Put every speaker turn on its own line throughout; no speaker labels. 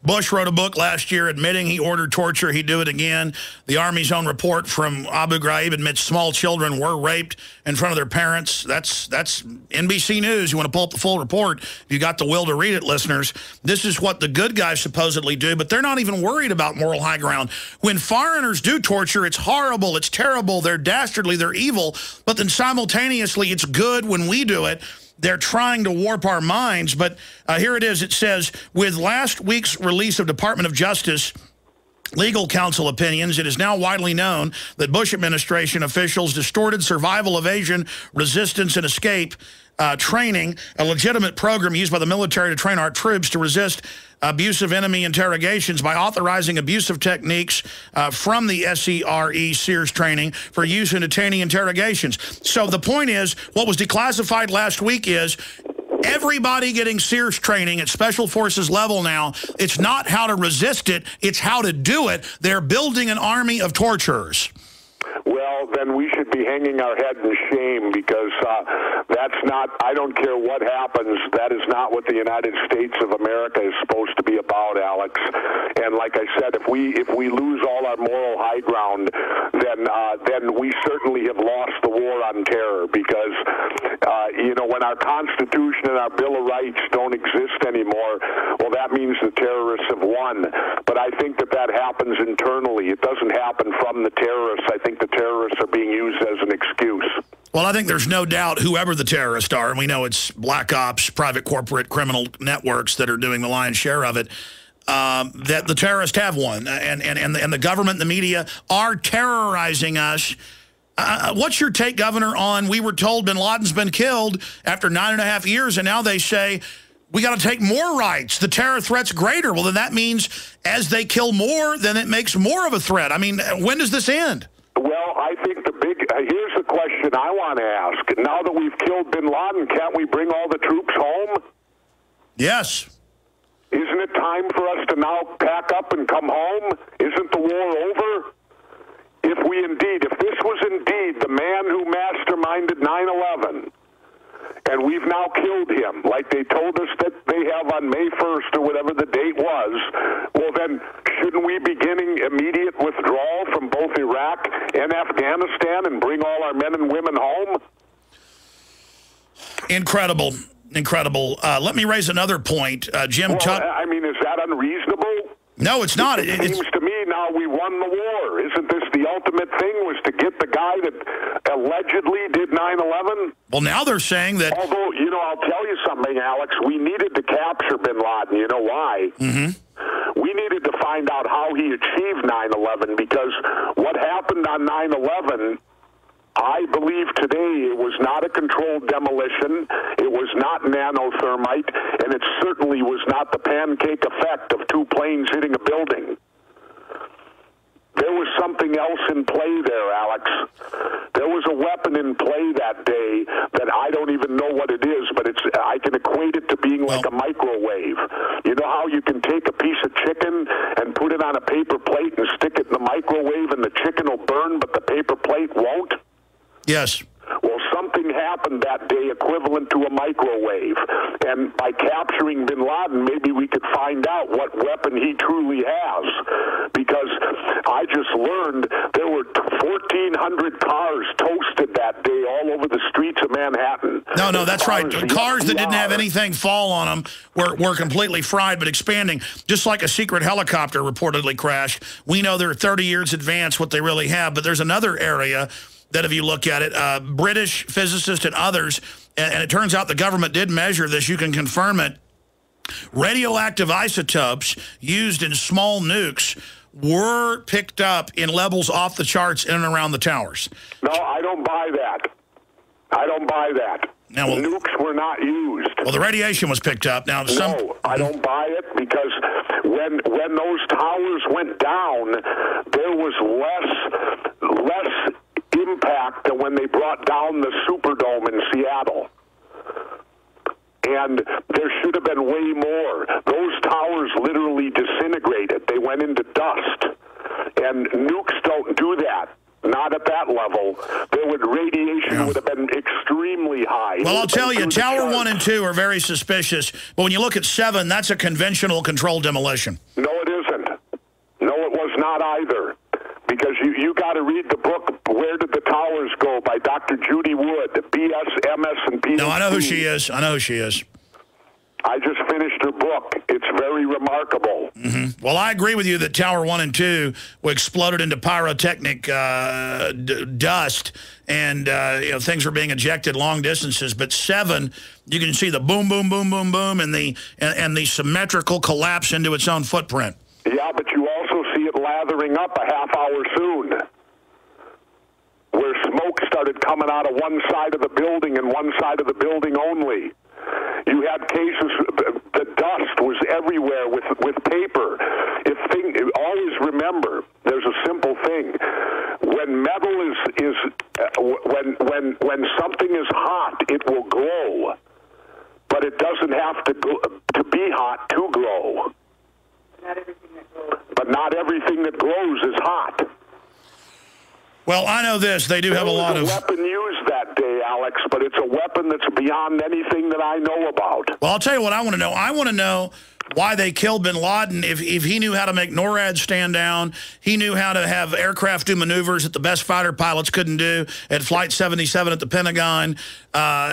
Bush wrote a book last year admitting he ordered torture. He'd do it again. The Army's own report from Abu Ghraib admits small children were raped in front of their parents. That's NBC News. You want to pull up the full report if you got the will to read it, listeners. This is what the good guys supposedly do, but they're not even worried about moral high ground. When foreigners do torture, it's horrible, it's terrible, they're dastardly, they're evil, but then simultaneously it's good when we do it. They're trying to warp our minds, but here it is. It says, with last week's release of Department of Justice legal counsel opinions, it is now widely known that Bush administration officials distorted survival, evasion, resistance, and escape training, a legitimate program used by the military to train our troops to resist abusive enemy interrogations by authorizing abusive techniques from the Sears training for use in detaining interrogations. So the point is, what was declassified last week is everybody getting Sears training at Special Forces level now. It's not how to resist it, it's how to do it. They're building an army of torturers.
Well, then we should be hanging our head in shame, because that's not, I don't care what happens, that is not what the United States of America is supposed to be about, Alex. And like I said, if we lose all our moral high ground, then we certainly have lost the war on terror, because, you know, when our Constitution and our Bill of Rights don't exist anymore, well, that means the terrorists have won. But I think that happens internally. It doesn't happen from the terrorists. I think the terrorists are being used as an excuse.
Well, I think there's no doubt whoever the terrorists are, and we know it's black ops, private corporate criminal networks that are doing the lion's share of it, that the terrorists have won. And the government and the media are terrorizing us. What's your take, Governor, on we were told bin Laden's been killed after 9.5 years, and now they say we got to take more rights. The terror threat's greater. Well, then that means as they kill more, then it makes more of a threat. I mean, when does this end?
Well, I think here's the question I want to ask. Now that we've killed bin Laden, can't we bring all the troops home?
Yes.
Isn't it time for us to now pack up and come home? Isn't the war over? If this was indeed the man who masterminded 9/11, and we've now killed him, like they told us that they have on May 1st or whatever the date was, well then, shouldn't we be beginning immediate withdrawal from both Iraq and Afghanistan and bring all our men and women home?
Incredible. Incredible. Let me raise another point. Jim Tuck.
I mean, is that unreasonable?
No, it's not.
It seems to me now we won the war. Isn't this the ultimate thing, was to get the guy that allegedly did 9/11?
Well, now they're saying that...
Although, you know, I'll tell you something, Alex. We needed to capture bin Laden. You know why? Mm-hmm. We needed to find out how he achieved 9/11, because what happened on 9/11... I believe today it was not a controlled demolition, it was not nanothermite, and it certainly was not the pancake effect of two planes hitting a building. There was something else in play there, Alex. There was a weapon in play that day that I don't even know what it is, but I can equate it to being like a microwave. You know how you can take a piece of chicken and put it on a paper plate and stick it in the microwave and the chicken will burn, but the paper plate won't?
Yes.
Well, something happened that day equivalent to a microwave. And by capturing bin Laden, maybe we could find out what weapon he truly has. Because I just learned there were 1,400 cars toasted that day all over the streets of Manhattan.
No, that's right. Cars that didn't have anything fall on them were completely fried, but expanding. Just like a secret helicopter reportedly crashed. We know they're 30 years advanced what they really have, but there's another area that if you look at it, British physicists and others, and it turns out the government did measure this, you can confirm it, radioactive isotopes used in small nukes were picked up in levels off the charts in and around the towers.
No, I don't buy that. I don't buy that.
Now, well,
nukes were not used.
Well, the radiation was picked up. Now,
no, I don't buy it, because when those towers went down, there was less impact than when they brought down the Superdome in Seattle. And there should have been way more. Those towers literally disintegrated. They went into dust. And nukes don't do that. Not at that level. Radiation would have been extremely extremely high.
Well, I'll tell you, Tower 1 and 2 are very suspicious. But when you look at 7, that's a conventional controlled demolition.
No, it isn't. No, it was not either. Because you got to read the book, Where Did the Towers Go, by Dr. Judy Wood, BS, MS, and PhD.
No, I know who she is. I know who she is.
I just finished her book. It's very remarkable.
Mm-hmm. Well, I agree with you that Tower 1 and 2 exploded into pyrotechnic dust, and things were being ejected long distances. But 7, you can see the boom, boom, boom, boom, boom, and the symmetrical collapse into its own footprint.
Yeah, but you also see it lathering up a half hour soon, where smoke started coming out of one side of the building and one side of the building only. You had cases, the dust was everywhere with paper. Always remember, there's a simple thing. When metal when something is hot, it will glow, but it doesn't have to be hot to glow.
Not everything that glows.
But not everything that glows is hot.
Well, I know this. They do have a lot of...
There was a weapon used that day, Alex, but it's a weapon that's beyond anything that I know about.
Well, I'll tell you what I want to know. I want to know why they killed bin Laden. If he knew how to make NORAD stand down, he knew how to have aircraft do maneuvers that the best fighter pilots couldn't do at Flight 77 at the Pentagon.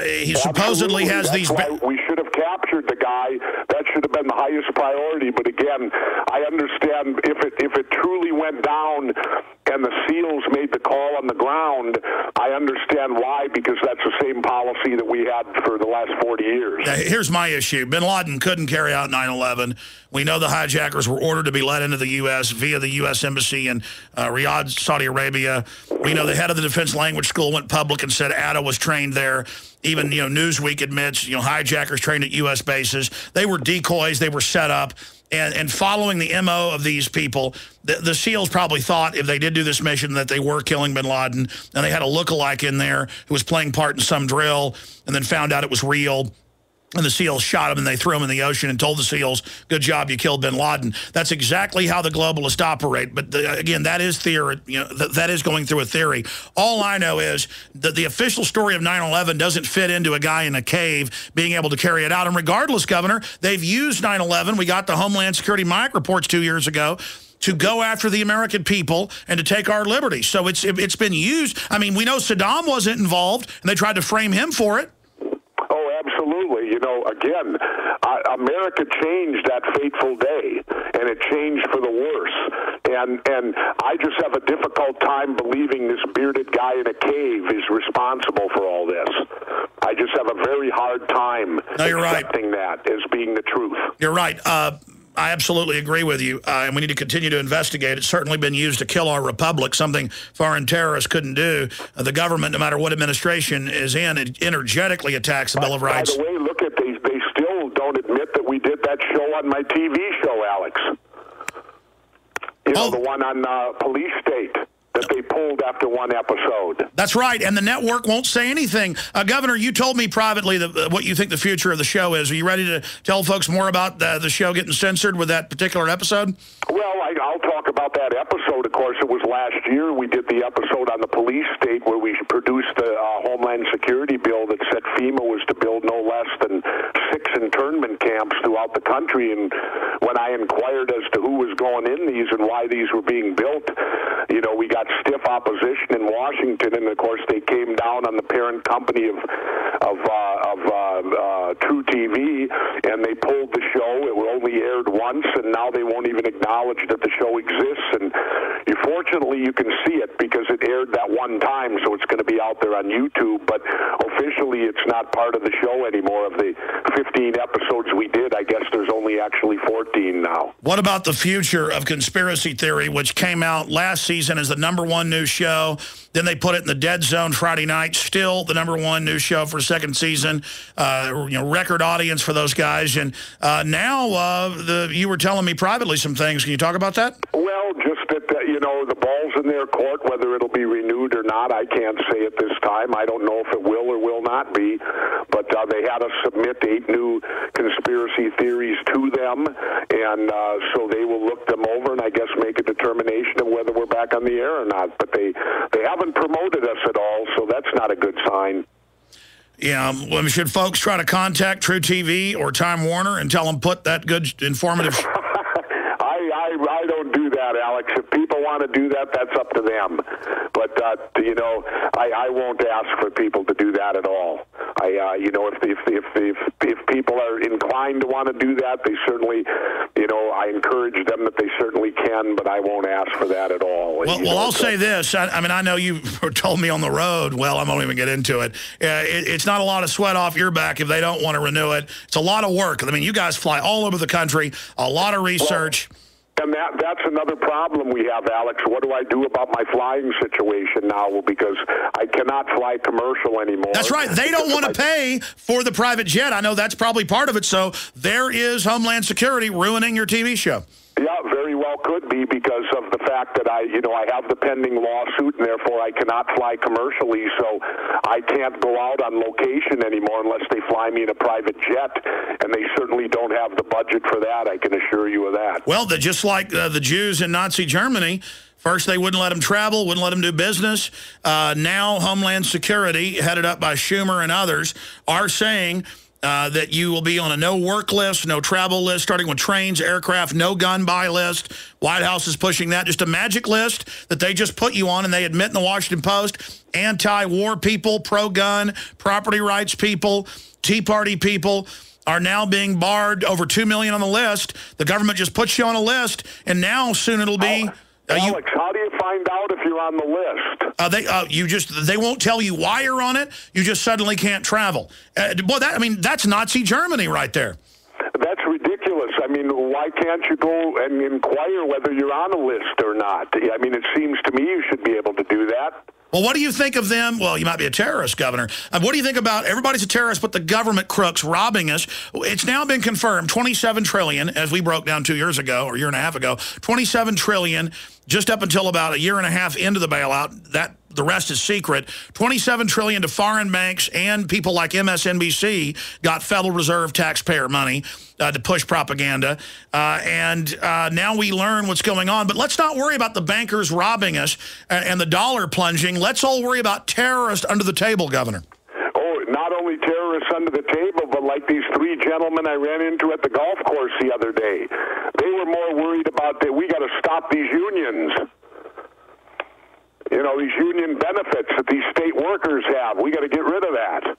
He supposedly has these...
We should have captured the guy. That should have been the highest priority. But again, I understand if it truly went down and the SEALs made the call on the ground, I understand why, because that's the same policy that we had for the last 40 years.
Now, here's my issue. Bin Laden couldn't carry out 9/11. We know the hijackers were ordered to be let into the U.S. via the U.S. Embassy in Riyadh, Saudi Arabia. We know the head of the Defense Language School went public and said Atta was trained there. Even, Newsweek admits, hijackers trained at U.S. bases. They were decoys. They were set up. And following the MO of these people, the SEALs probably thought if they did do this mission that they were killing bin Laden, and they had a lookalike in there who was playing part in some drill and then found out it was real. And the SEALs shot him, and they threw him in the ocean and told the SEALs, good job, you killed bin Laden. That's exactly how the globalists operate. But, again, that is theory. That is going through a theory. All I know is that the official story of 9/11 doesn't fit into a guy in a cave being able to carry it out. And regardless, Governor, they've used 9/11. We got the Homeland Security Mike reports 2 years ago to go after the American people and to take our liberty. So it's been used. I mean, we know Saddam wasn't involved, and they tried to frame him for it.
Oh, absolutely. Again, America changed that fateful day, and it changed for the worse. And I just have a difficult time believing this bearded guy in a cave is responsible for all this. I just have a very hard time accepting that as being the truth.
You're right. I absolutely agree with you, and we need to continue to investigate. It's certainly been used to kill our republic, something foreign terrorists couldn't do. The government, no matter what administration is in, it energetically attacks the Bill of Rights.
By the way, look at they still don't admit that we did that show on my TV show, Alex. The one on Police State that they pulled after one episode.
That's right, and the network won't say anything. Governor, you told me privately what you think the future of the show is. Are you ready to tell folks more about the show getting censored with that particular episode?
Well, I'll talk about that episode. Of course, it was last year. We did the episode on the police state where we produced the Homeland Security bill that said FEMA was to build no less than 6 internment camps throughout the country. And when I inquired as to who was going in these and why these were being built, we got stiff opposition in Washington, and of course they came down on the parent company of True TV, and they pulled the show. It only aired once, and now they won't even acknowledge that the show exists. And fortunately, you can see it because it aired that one time, so it's going to be out there on YouTube. But officially, it's not part of the show anymore. Of the 15 episodes we did, I guess there's only actually 14 now.
What about the future of Conspiracy Theory, which came out last season as the #1 news show? Then they put it in the Dead Zone Friday night, still the #1 news show for second season. Record audience for those guys. And now you were telling me privately some things. Can you talk about that?
Well, just that, the ball's in their court. Whether it'll be renewed or not, I can't say at this time. I don't know if it will or will not be. But they had us submit 8 new conspiracy theories to them. And so they will look them over and I guess make a determination of whether we're back on the air or not. But they haven't promoted us at all, so that's not a good sign.
Should folks try to contact True TV or Time Warner and tell them put that good, informative...
I don't do that, Alex. If people want to do that, that's up to them. But, I won't ask for people to do that at all. If people are inclined to want to do that, they certainly, I encourage them that they certainly can, but I won't ask for that at all.
Well, I'll say this. I know you told me on the road, well, I won't even get into it. It's not a lot of sweat off your back if they don't want to renew it. It's a lot of work. I mean, you guys fly all over the country, a lot of research.
And that's another problem we have, Alex. What do I do about my flying situation now? Well, because I cannot fly commercial anymore.
That's right. They don't want to pay for the private jet. I know that's probably part of it. So there is Homeland Security ruining your TV show.
Yeah, very well could be because of the fact that I have the pending lawsuit and therefore I cannot fly commercially, so I can't go out on location anymore unless they fly me in a private jet, and they certainly don't have the budget for that, I can assure you of that.
Well, just like the Jews in Nazi Germany, first they wouldn't let them travel, wouldn't let them do business. Now Homeland Security, headed up by Schumer and others, are saying that you will be on a no-work list, no travel list, starting with trains, aircraft, no gun-buy list. White House is pushing that. Just a magic list that they just put you on, and they admit in the Washington Post, anti-war people, pro-gun, property rights people, Tea Party people are now being barred. Over 2 million on the list. The government just puts you on a list, and now soon it'll be...
Alex, how do you find out if you're on the list?
They won't tell you why you're on it. You just suddenly can't travel. That's Nazi Germany right there.
That's ridiculous. I mean, why can't you go and inquire whether you're on a list or not? I mean, it seems to me you should be able to do that.
Well, what do you think of them? Well, you might be a terrorist, Governor. What do you think about everybody's a terrorist but the government crooks robbing us? It's now been confirmed, $27 trillion, as we broke down 2 years ago, or a year and a half ago, $27 trillion, just up until about a year and a half into the bailout. The rest is secret. $27 trillion to foreign banks, and people like MSNBC got Federal Reserve taxpayer money to push propaganda. Now we learn what's going on. But let's not worry about the bankers robbing us and the dollar plunging. Let's all worry about terrorists under the table, Governor.
Oh, not only terrorists under the table, but like these three gentlemen I ran into at the golf course the other day. They were more worried about that we got to stop these unions. These union benefits that these state workers have. We got to get rid of that.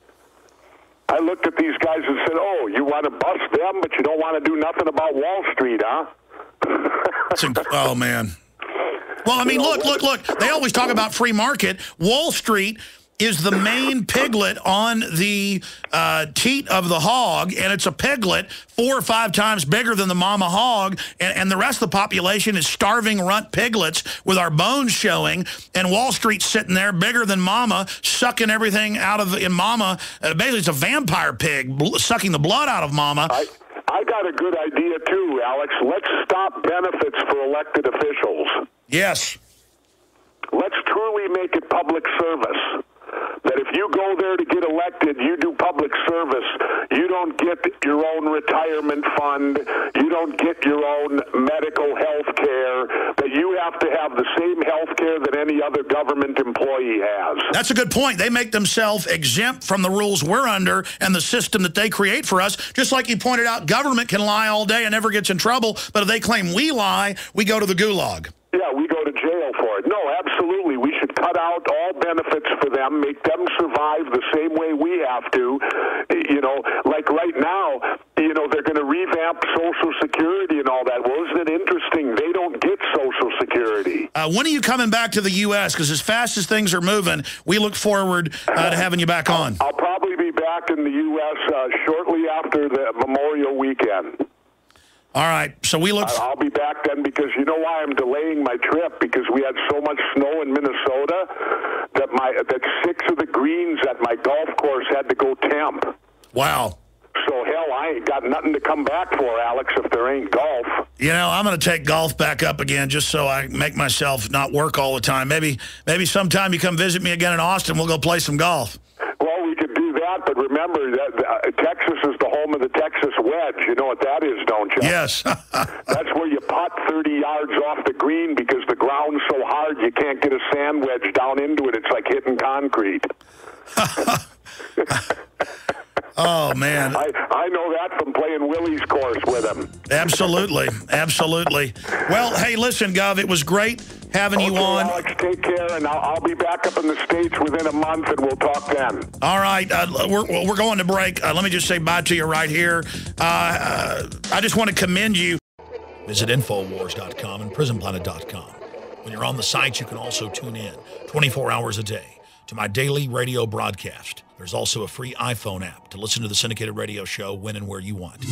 I looked at these guys and said, oh, you want to bust them, but you don't want to do nothing about Wall Street, huh?
Oh, man. Well, I mean, look. They always talk about free market. Wall Street is the main piglet on the teat of the hog, and it's a piglet 4 or 5 times bigger than the mama hog, and the rest of the population is starving runt piglets with our bones showing, and Wall Street's sitting there bigger than mama, sucking everything out of in mama. Basically, it's a vampire pig sucking the blood out of mama.
I got a good idea, too, Alex. Let's stop benefits for elected officials.
Yes.
Let's truly make it public service. That if you go there to get elected, you do public service. You don't get your own retirement fund. You don't get your own medical health care. That you have to have the same health care that any other government employee has.
That's a good point. They make themselves exempt from the rules we're under and the system that they create for us. Just like you pointed out, government can lie all day and never gets in trouble. But if they claim we lie, we go to the gulag.
Yeah, we go to jail for it. No, absolutely. We should cut out all benefits for them, make them survive the same way we have to. Like right now, they're going to revamp Social Security and all that. Well, isn't it interesting? They don't get Social Security.
When are you coming back to the U.S.? Because as fast as things are moving, we look forward to having you back on.
I'll probably be back in the U.S. Shortly after the Memorial Weekend.
All right, so we look...
I'll be back then because you know why I'm delaying my trip? Because we had so much snow in Minnesota that 6 of the greens at my golf course had to go temp.
Wow.
So, hell, I ain't got nothing to come back for, Alex, if there ain't golf.
I'm going to take golf back up again just so I make myself not work all the time. Maybe sometime you come visit me again in Austin, we'll go play some golf.
Well, we could do that, but remember that Texas is the home of the Texas wedge. You know what that is, don't you?
Yes.
That's where you putt 30 yards off the green because the ground's so hard you can't get a sand wedge down into it. It's like hitting concrete.
Oh, man.
I know that from playing Willie's course with him.
Absolutely. Absolutely. Well, hey, listen, Gov, it was great having you on.
Alex, take care, and I'll be back up in the States within a month, and we'll talk then.
All right. We're going to break. Let me just say bye to you right here. I just want to commend you. Visit Infowars.com and PrisonPlanet.com. When you're on the sites, you can also tune in 24 hours a day to my daily radio broadcast. There's also a free iPhone app to listen to the syndicated radio show when and where you want.